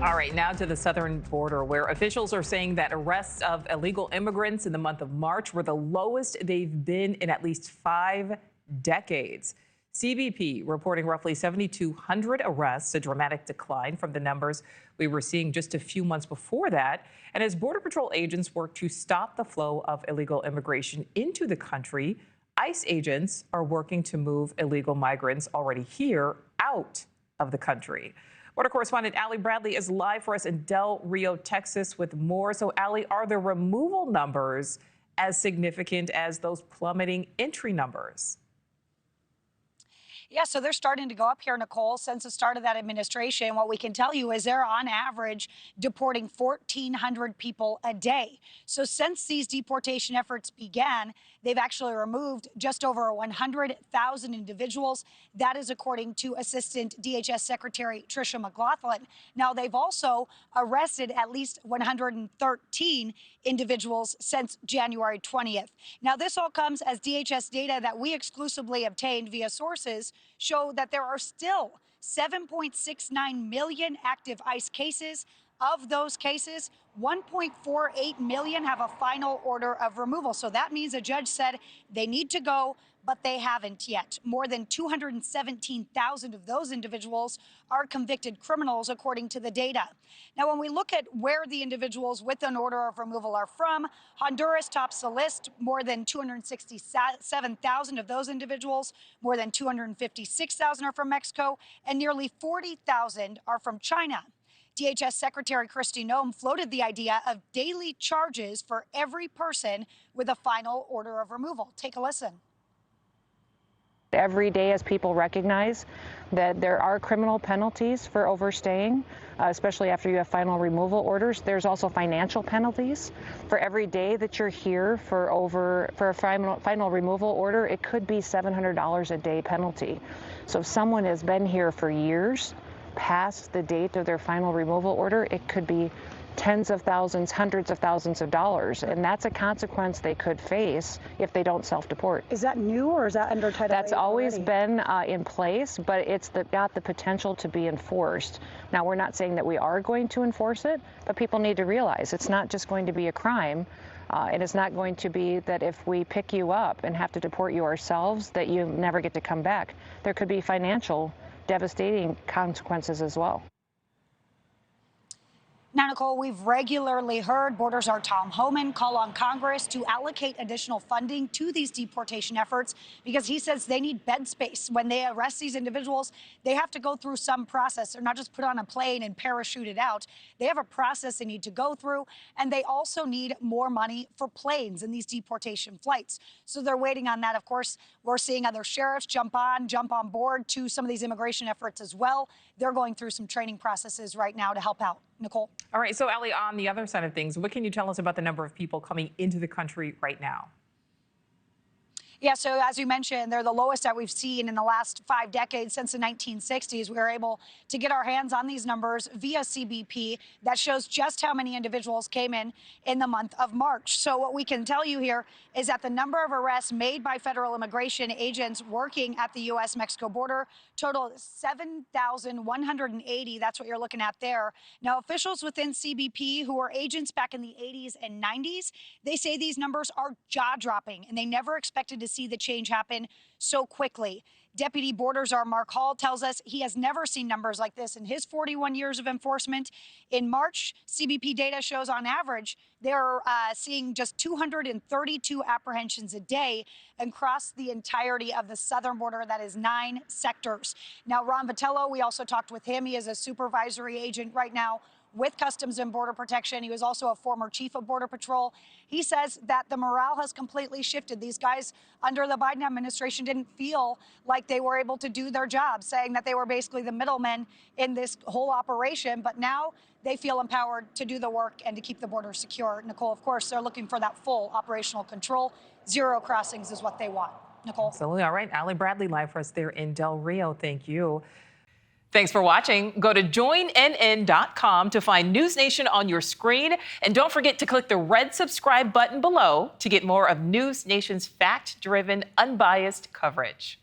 All right, now to the southern border, where officials are saying that arrests of illegal immigrants in the month of March were the lowest they've been in at least 5 decades. CBP reporting roughly 7,200 arrests, a dramatic decline from the numbers we were seeing just a few months before that. And as Border Patrol agents work to stop the flow of illegal immigration into the country, ICE agents are working to move illegal migrants already here out of the country. Border correspondent Allie Bradley is live for us in Del Rio, Texas with more. So, Allie, are the removal numbers as significant as those plummeting entry numbers? Yeah, so they're starting to go up here, Nichole, since the start of that administration. What we can tell you is they're on average deporting 1,400 people a day. So since these deportation efforts began, they've actually removed just over 100,000 individuals. That is according to Assistant DHS Secretary Tricia McLaughlin. Now, they've also arrested at least 113 individuals since January 20th. Now, this all comes as DHS data that we exclusively obtained via sources show that there are still 7.69 million active ICE cases. Of those cases, 1.48 million have a final order of removal. So that means a judge said they need to go, but they haven't yet. More than 217,000 of those individuals are convicted criminals, according to the data. Now, when we look at where the individuals with an order of removal are from, Honduras tops the list. More than 267,000 of those individuals, more than 256,000 are from Mexico, and nearly 40,000 are from China. DHS Secretary Kristi Noem floated the idea of daily charges for every person with a final order of removal. Take a listen. Every day, as people recognize that there are criminal penalties for overstaying, especially after you have final removal orders, there's also financial penalties. For every day that you're here for a final removal order, it could be $700 a day penalty. So if someone has been here for years, past the date of their final removal order, it could be tens of thousands, hundreds of thousands of dollars. And that's a consequence they could face if they don't self-deport. Is that new, or is that under Title 8 That's always already? been in place, but it's got the potential to be enforced. Now, we're not saying that we are going to enforce it, but people need to realize it's not just going to be a crime. And it's not going to be that if we pick you up and have to deport you ourselves, that you never get to come back. There could be financial devastating consequences as well. Now, Nichole, we've regularly heard Border Czar Tom Homan call on Congress to allocate additional funding to these deportation efforts because he says they need bed space. When they arrest these individuals, they have to go through some process. They're not just put on a plane and parachuted out. They have a process they need to go through, and they also need more money for planes in these deportation flights. So they're waiting on that. Of course, we're seeing other sheriffs jump on board to some of these immigration efforts as well. They're going through some training processes right now to help out. Nichole. All right, so Allie, on the other side of things, what can you tell us about the number of people coming into the country right now? Yeah, so as you mentioned, they're the lowest that we've seen in the last 5 decades since the 1960s. We were able to get our hands on these numbers via CBP that shows just how many individuals came in the month of March. So what we can tell you here is that the number of arrests made by federal immigration agents working at the U.S.-Mexico border totaled 7,180. That's what you're looking at there. Now, officials within CBP who were agents back in the 80s and 90s, they say these numbers are jaw-dropping, and they never expected to see the change happen so quickly. Deputy Border Czar Mark Hall tells us he has never seen numbers like this in his 41 years of enforcement. In March, CBP data shows on average they're seeing just 232 apprehensions a day across the entirety of the southern border. That is 9 sectors. Now, Ron Vitello, we also talked with him. He is a supervisory agent right now with Customs and Border Protection. He was also a former chief of Border Patrol. He says that the morale has completely shifted. These guys under the Biden administration didn't feel like they were able to do their job, saying that they were basically the middlemen in this whole operation. But now they feel empowered to do the work and to keep the border secure. Nichole, of course, they're looking for that full operational control. 0 crossings is what they want. Nichole. Absolutely. All right. Allie Bradley live for us there in Del Rio. Thank you. Thanks for watching. Go to joinnn.com to find News Nation on your screen. And don't forget to click the red subscribe button below to get more of News Nation's fact-driven, unbiased coverage.